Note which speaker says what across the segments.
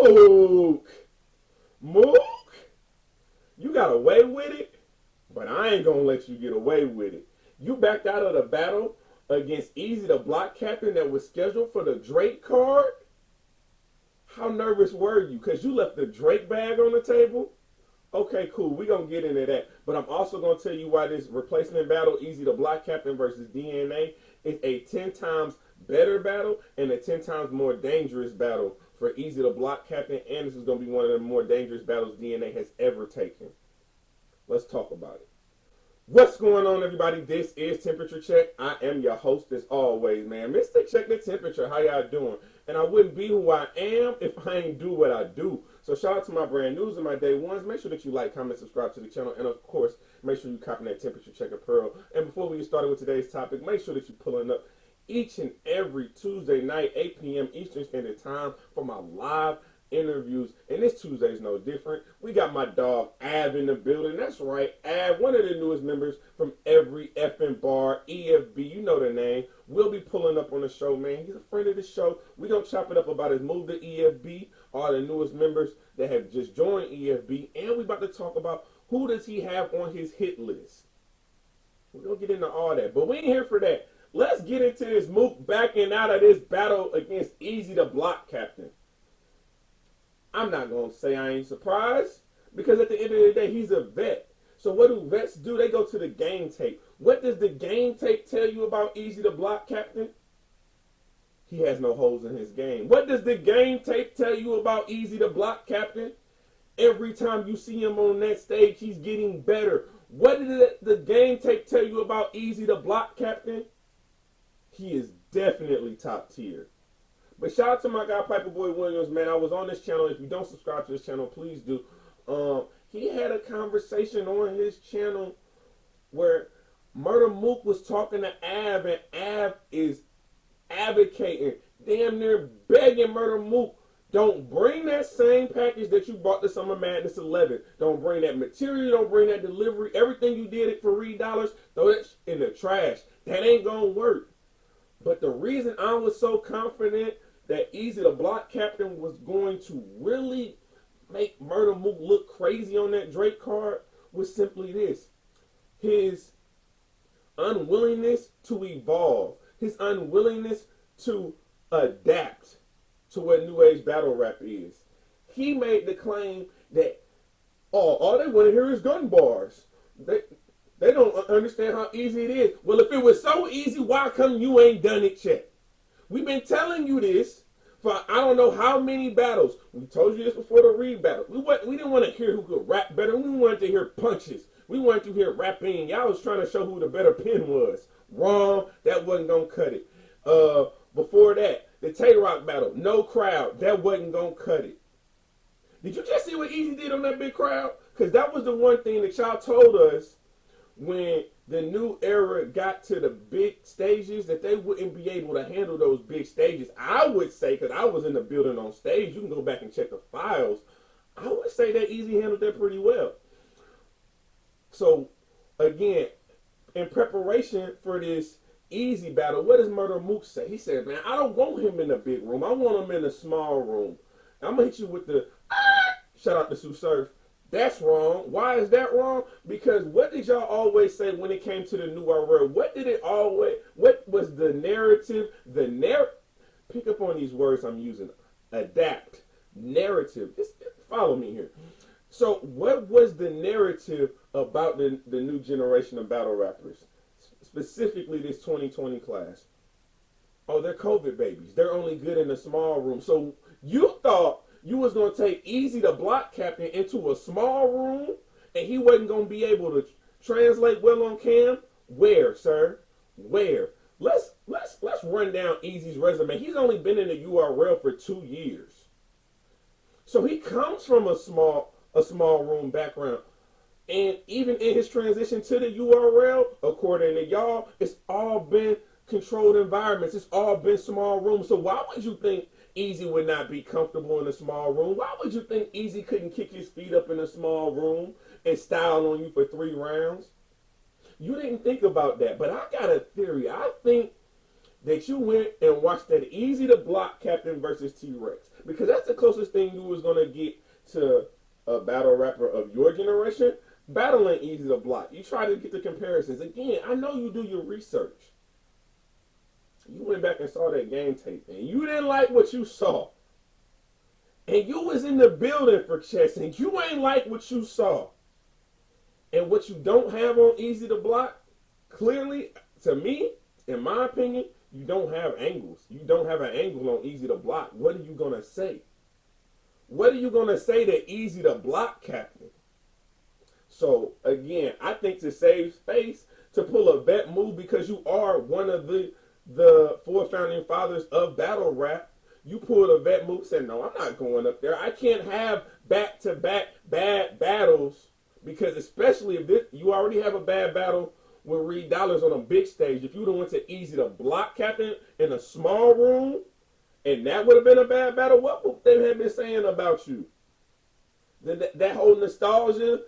Speaker 1: Mook! Mook! You got away with it, but I ain't gonna let you get away with it. You backed out of the battle against Eazy, the block captain that was scheduled for the Drake card. How nervous were you? Because you left the Drake bag on the table? Okay, cool. We're going to get into that. But I'm also going to tell you why this replacement battle, Eazy, the block captain versus DNA, is a 10 times better battle and a 10 times more dangerous battle for Eazy, the block captain. And this is going to be one of the more dangerous battles DNA has ever taken. Let's talk about it. What's going on, everybody? This is Temperature Check. I am your host as always, man. Mr. Check the Temperature. How y'all doing? And I wouldn't be who I am if I ain't do what I do. So shout out to my brand news and my day ones. Make sure that you like, comment, subscribe to the channel. And of course, make sure you copy that Temperature Check Apparel. And before we get started with today's topic, make sure that you're pulling up each and every Tuesday night, 8 p.m. Eastern Standard Time for my live interviews, and this Tuesday is no different. We got my dog Av in the building. That's right, Av, one of the newest members from every effing bar, EFB, you know the name. We'll be pulling up on the show, man. He's a friend of the show. We gonna chop it up about his move to EFB, all the newest members that have just joined EFB, and we about to talk about who does he have on his hit list. We're gonna get into all that, but we ain't here for that. Let's get into this Mook backing out of this battle against Eazy, the block captain. I'm not going to say I ain't surprised, because at the end of the day, he's a vet. So what do vets do? They go to the game tape. What does the game tape tell you about Eazy, the block captain? He has no holes in his game. What does the game tape tell you about Eazy, the block captain? Every time you see him on that stage, he's getting better. What did the game tape tell you about Eazy, the block captain? He is definitely top tier. But shout out to my guy Piper Boy Williams, man. I was on this channel. If you don't subscribe to this channel, please do. He had a conversation on his channel where Murda Mook was talking to Av, and Av is advocating, damn near begging Murda Mook, don't bring that same package that you bought to Summer Madness 11. Don't bring that material. Don't bring that delivery. Everything you did it for $3, throw that in the trash. That ain't gonna work. But the reason I was so confident that Eazy, the block captain, was going to really make Murda Mook look crazy on that Drake card was simply this. His unwillingness to evolve. His unwillingness to adapt to what New Age battle rap is. He made the claim that all they want to hear is gun bars. They don't understand how easy it is. Well, if it was so easy, why come you ain't done it yet? We've been telling you this for I don't know how many battles. We told you this before the Reed battle. We didn't want to hear who could rap better. We wanted to hear punches. We wanted to hear rapping. Y'all was trying to show who the better pen was. Wrong. That wasn't going to cut it. Before that, the Tay-Rock battle. No crowd. That wasn't going to cut it. Did you just see what Eazy did on that big crowd? Because that was the one thing that y'all told us when the new era got to the big stages, that they wouldn't be able to handle those big stages. I would say, because I was in the building on stage, you can go back and check the files, I would say that Eazy handled that pretty well. So, again, in preparation for this Eazy battle, what does Murda Mook say? He said, man, I don't want him in the big room. I want him in the small room. I'm going to hit you with the, shout out to Sue Surf. That's wrong. Why is that wrong? Because what did y'all always say when it came to the new world? What was the narrative? Pick up on these words I'm using. Adapt. Narrative. Follow me here. So what was the narrative about the new generation of battle rappers? Specifically this 2020 class. Oh, they're COVID babies. They're only good in a small room. So you thought you was going to take Eazy, the block captain, into a small room and he wasn't going to be able to translate well on cam? Where, sir? Where? Let's run down Eazy's resume. He's only been in the URL for 2 years. So he comes from a small room background. And even in his transition to the URL, according to y'all, it's all been controlled environments. It's all been small rooms. So why would you think Eazy would not be comfortable in a small room? Why would you think Eazy couldn't kick his feet up in a small room and style on you for 3 rounds? You didn't think about that, but I got a theory. I think that you went and watched that Eazy the Block Captain versus T-Rex, because that's the closest thing you was gonna get to a battle rapper of your generation battling Eazy the Block. You try to get the comparisons. Again, I know you do your research. You went back and saw that game tape, and you didn't like what you saw. And you was in the building for chess, and you ain't like what you saw. And what you don't have on Eazy the Block, clearly, to me, in my opinion, you don't have angles. You don't have an angle on Eazy the Block. What are you going to say? What are you going to say to Eazy the Block Captain? So, again, I think to save space, to pull a vet move, because you are one of the four founding fathers of battle rap, you pulled a vet move, said, no, I'm not going up there. I can't have back-to-back bad battles, because especially if you already have a bad battle with Reed Dollars on a big stage. If you would have went to Eazy the Block Captain in a small room, and that would have been a bad battle, what would they have been saying about you? That whole nostalgia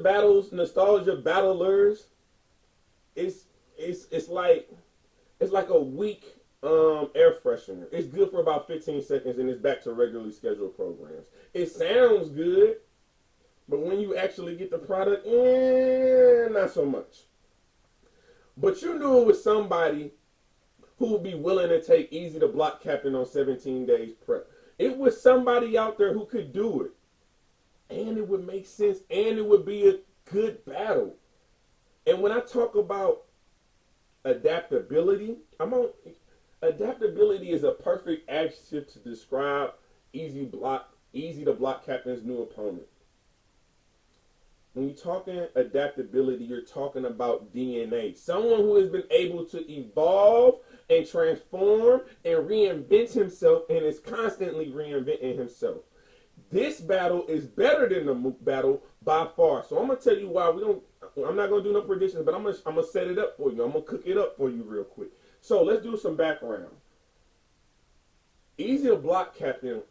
Speaker 1: battles, nostalgia battlers, it's like a weak air freshener. It's good for about 15 seconds, and it's back to regularly scheduled programs. It sounds good, but when you actually get the product, not so much. But you knew it was somebody who would be willing to take Eazy the Block Captain on 17 days prep. It was somebody out there who could do it. And it would make sense, and it would be a good battle. And when I talk about adaptability, adaptability is a perfect adjective to describe Eazy the Block Captain's new opponent. When you're talking adaptability, you're talking about DNA. Someone who has been able to evolve and transform and reinvent himself, and is constantly reinventing himself. This battle is better than the Mook battle by far. So I'm gonna tell you why I'm not gonna do no predictions, but I'm gonna set it up for you. I'm gonna cook it up for you real quick. So let's do some background. Eazy the Block Captain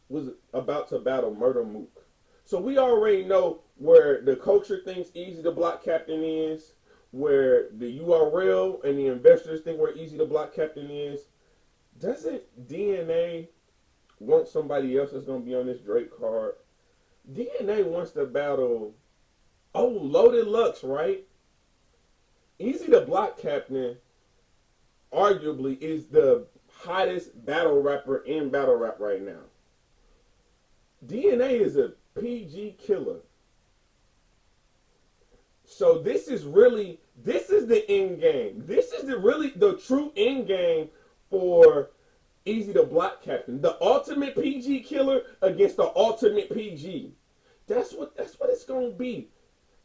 Speaker 1: was about to battle Murda Mook. So we already know where the culture thinks Eazy the Block Captain is, where the URL and the investors think where Eazy the Block Captain is. Doesn't DNA want somebody else that's going to be on this Drake card? DNA wants to battle, Loaded Lux, right? Eazy the Block Captain arguably is the hottest battle rapper in battle rap right now. DNA is a PG killer. So this is the end game. This is the true end game for Eazy the Block Captain. The ultimate PG killer against the ultimate PG. That's what it's gonna be.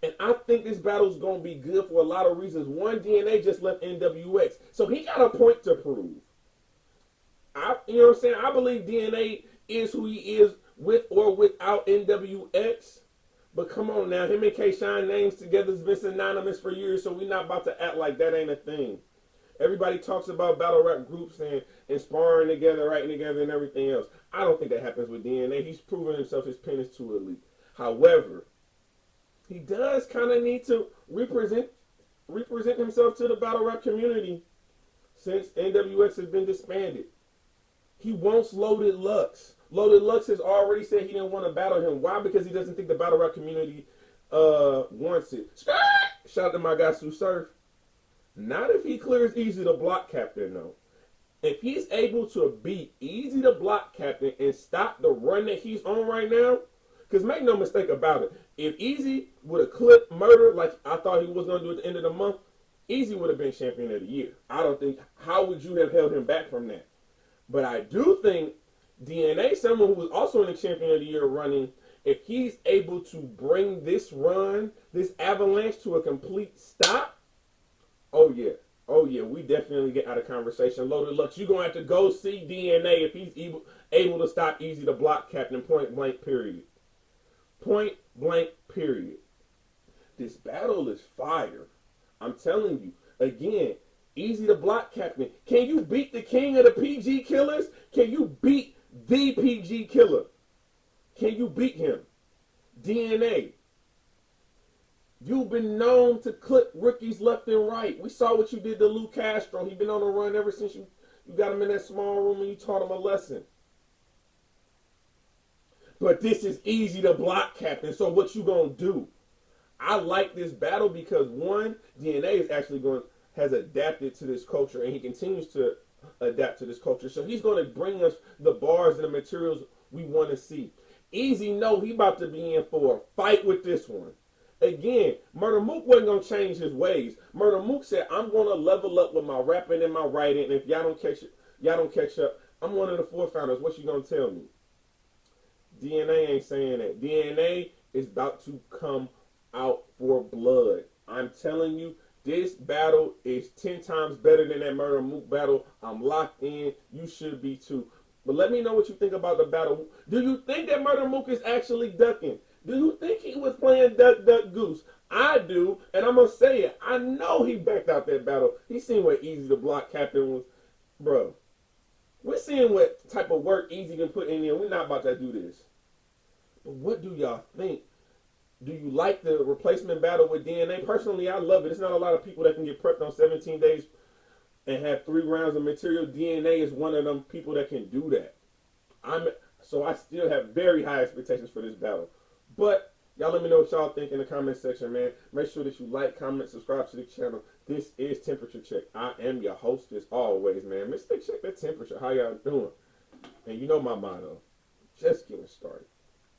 Speaker 1: And I think this battle's gonna be good for a lot of reasons. One, DNA just left NWX, so he got a point to prove. You know what I'm saying? I believe DNA is who he is with or without NWX. But come on now, him and K-Shine names together has been synonymous for years, so we're not about to act like that ain't a thing. Everybody talks about battle rap groups and sparring together, writing together, and everything else. I don't think that happens with DNA. He's proven himself, his pen is too elite. However, he does kind of need to represent himself to the battle rap community since NWX has been disbanded. He wants Loaded Lux. Loaded Lux has already said he didn't want to battle him. Why? Because he doesn't think the battle rap community wants it. Shout out to my guy Sue Surf. Not if he clears Eazy the Block Captain, though. If he's able to beat Eazy the Block Captain and stop the run that he's on right now, because make no mistake about it, if Eazy would have clipped Murda like I thought he was going to do at the end of the month, Eazy would have been champion of the year. I don't think, how would you have held him back from that? But I do think DNA, someone who was also in the champion of the year running, if he's able to bring this run, this avalanche to a complete stop, oh yeah, we definitely get out of conversation. Loaded Lux, you're going to have to go see DNA if he's able to stop Eazy the Block Captain, point blank, period. Point blank, period. This battle is fire. I'm telling you, again, Eazy the Block Captain. Can you beat the king of the PG killers? Can you beat the PG killer? Can you beat him? DNA. You've been known to clip rookies left and right. We saw what you did to Lou Castro. He's been on a run ever since you got him in that small room and you taught him a lesson. But this is Eazy the block captain. So what you gonna do? I like this battle because one, DNA is actually has adapted to this culture and he continues to adapt to this culture. So he's going to bring us the bars and the materials we want to see. Eazy know he about to be in for a fight with this one. Again, Murda Mook wasn't going to change his ways. Murda Mook said, I'm going to level up with my rapping and my writing. And if y'all don't catch up, I'm one of the forefounders. What you going to tell me? DNA ain't saying that. DNA is about to come out for blood. I'm telling you, this battle is 10 times better than that Murda Mook battle. I'm locked in. You should be too. But let me know what you think about the battle. Do you think that Murda Mook is actually ducking? Do you think he was playing duck, duck, goose? I do, and I'm going to say it. I know he backed out that battle. He seen what Eazy the block captain was. Bro, we're seeing what type of work Eazy been putting in here. We're not about to do this. But what do y'all think? Do you like the replacement battle with DNA? Personally, I love it. It's not a lot of people that can get prepped on 17 days and have 3 rounds of material. DNA is one of them people that can do that. So I still have very high expectations for this battle. But y'all let me know what y'all think in the comment section, man. Make sure that you like, comment, subscribe to the channel. This is Temperature Check. I am your host as always, man. Mr. Check the temperature. How y'all doing? And you know my motto. Just getting started.